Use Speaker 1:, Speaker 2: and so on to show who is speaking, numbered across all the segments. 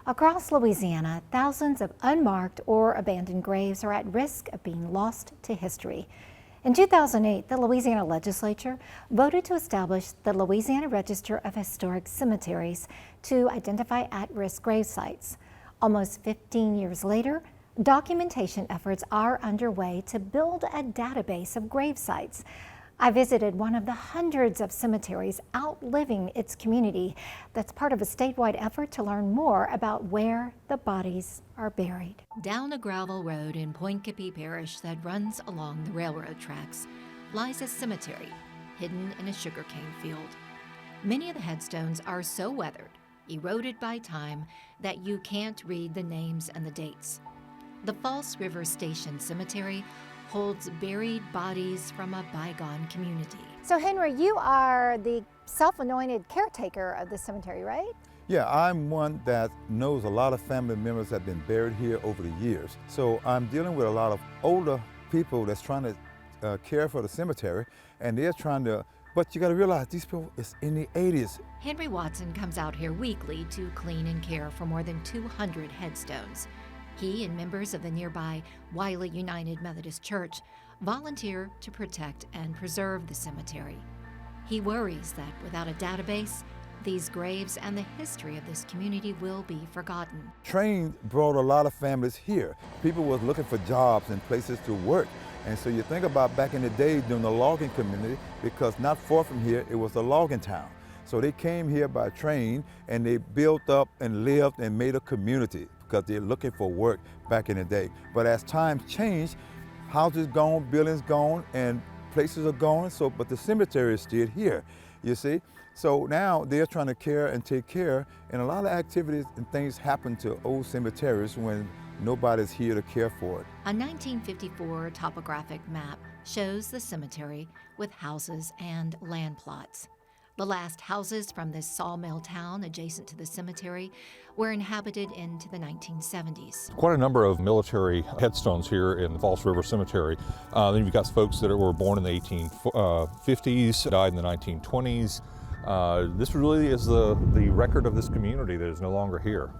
Speaker 1: Across Louisiana, thousands of unmarked or abandoned graves are at risk of being lost to history. In 2008, the Louisiana legislature voted to establish the Louisiana Register of Historic Cemeteries to identify at-risk grave sites. Almost 15 years later, documentation efforts are underway to build a database of grave sites. I visited one of the hundreds of cemeteries outliving its community that's part of a statewide effort to learn more about where the bodies are buried. Down a gravel road in Point Capee Parish that runs along the railroad tracks lies a cemetery hidden in a sugarcane field. Many of the headstones are so weathered, eroded by time, that you can't read the names and the dates. The False River Station Cemetery holds buried bodies from a bygone community. So Henry, you are the self-anointed caretaker of the cemetery, right?
Speaker 2: Yeah, I'm one that knows a lot of family members that have been buried here over the years. So I'm dealing with a lot of older people that's trying to care for the cemetery, and they're trying to, but you gotta realize these people is in the 80s.
Speaker 1: Henry Watson comes out here weekly to clean and care for more than 200 headstones. He and members of the nearby Wiley United Methodist Church volunteer to protect and preserve the cemetery. He worries that without a database, these graves and the history of this community will be forgotten.
Speaker 2: Train brought a lot of families here. People was looking for jobs and places to work. And so you think about back in the day during the logging community, because not far from here, it was a logging town. So they came here by train and they built up and lived and made a community because they're looking for work back in the day. But as times change, houses gone, buildings gone, and places are gone, but the cemetery is still here, you see? So now they're trying to care and take care, and a lot of activities and things happen to old cemeteries when nobody's here to care for it.
Speaker 1: A 1954 topographic map shows the cemetery with houses and land plots. The last houses from this sawmill town adjacent to the cemetery were inhabited into the 1970s.
Speaker 3: Quite a number of military headstones here in the False River Cemetery. Then you've got folks that were born in the 1850s, died in the 1920s. This really is the record of this community that is no longer here.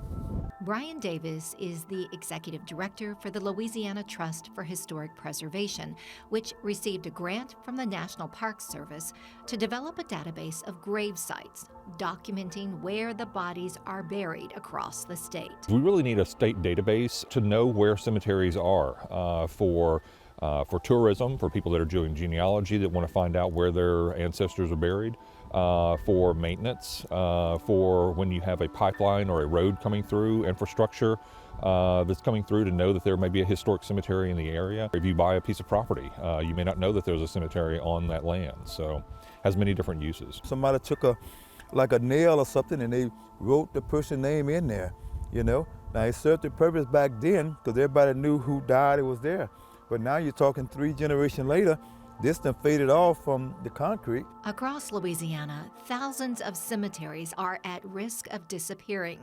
Speaker 1: Brian Davis is the executive director for the Louisiana Trust for Historic Preservation, which received a grant from the National Park Service to develop a database of grave sites, documenting where the bodies are buried across the state.
Speaker 3: We really need a state database to know where cemeteries are for tourism, for people that are doing genealogy that want to find out where their ancestors are buried. For maintenance, for when you have a pipeline or a road coming through, infrastructure that's coming through to know that there may be a historic cemetery in the area. If you buy a piece of property, you may not know that there's a cemetery on that land, so it has many different uses.
Speaker 2: Somebody took a nail or something and they wrote the person's name in there, you know. Now it served the purpose back then because everybody knew who died, it was there. But now you're talking 3 generations later, this done faded off from the concrete.
Speaker 1: Across Louisiana, thousands of cemeteries are at risk of disappearing.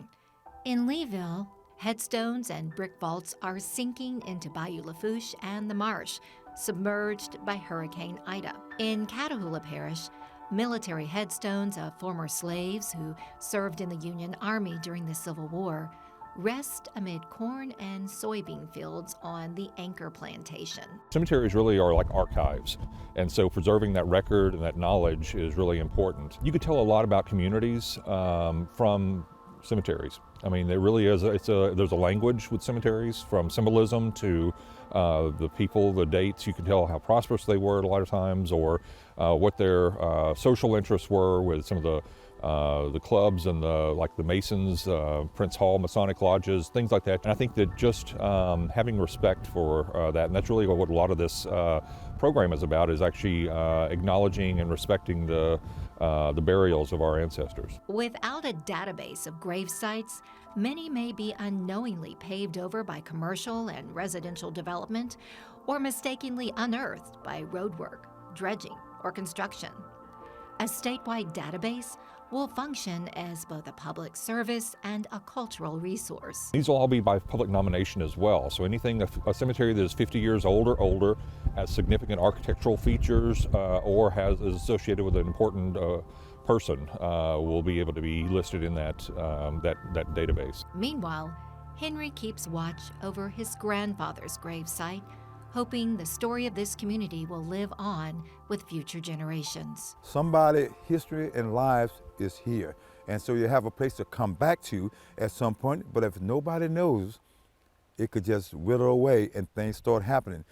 Speaker 1: In Leeville, headstones and brick vaults are sinking into Bayou Lafourche and the marsh, submerged by Hurricane Ida. In Catahoula Parish, military headstones of former slaves who served in the Union Army during the Civil War rest amid corn and soybean fields on the Anchor Plantation.
Speaker 3: Cemeteries really are like archives, and so preserving that record and that knowledge is really important. You could tell a lot about communities from cemeteries. I mean, there really is, there's a language with cemeteries, from symbolism to the people, the dates. You can tell how prosperous they were a lot of times, or what their social interests were with some of the clubs and the Masons, Prince Hall, Masonic lodges, things like that. And I think that just having respect for that, and that's really what a lot of this program is about, is actually acknowledging and respecting the burials of our ancestors.
Speaker 1: Without a database of grave sites, many may be unknowingly paved over by commercial and residential development, or mistakenly unearthed by roadwork, dredging, or construction. A statewide database will function as both a public service and a cultural resource.
Speaker 3: These will all be by public nomination as well. So anything, a cemetery that is 50 years old or older, has significant architectural features, or is associated with an important person will be able to be listed in that database.
Speaker 1: Meanwhile, Henry keeps watch over his grandfather's gravesite, hoping the story of this community will live on with future generations.
Speaker 2: Somebody's history and lives is here. And so you have a place to come back to at some point, but if nobody knows, it could just wither away and things start happening.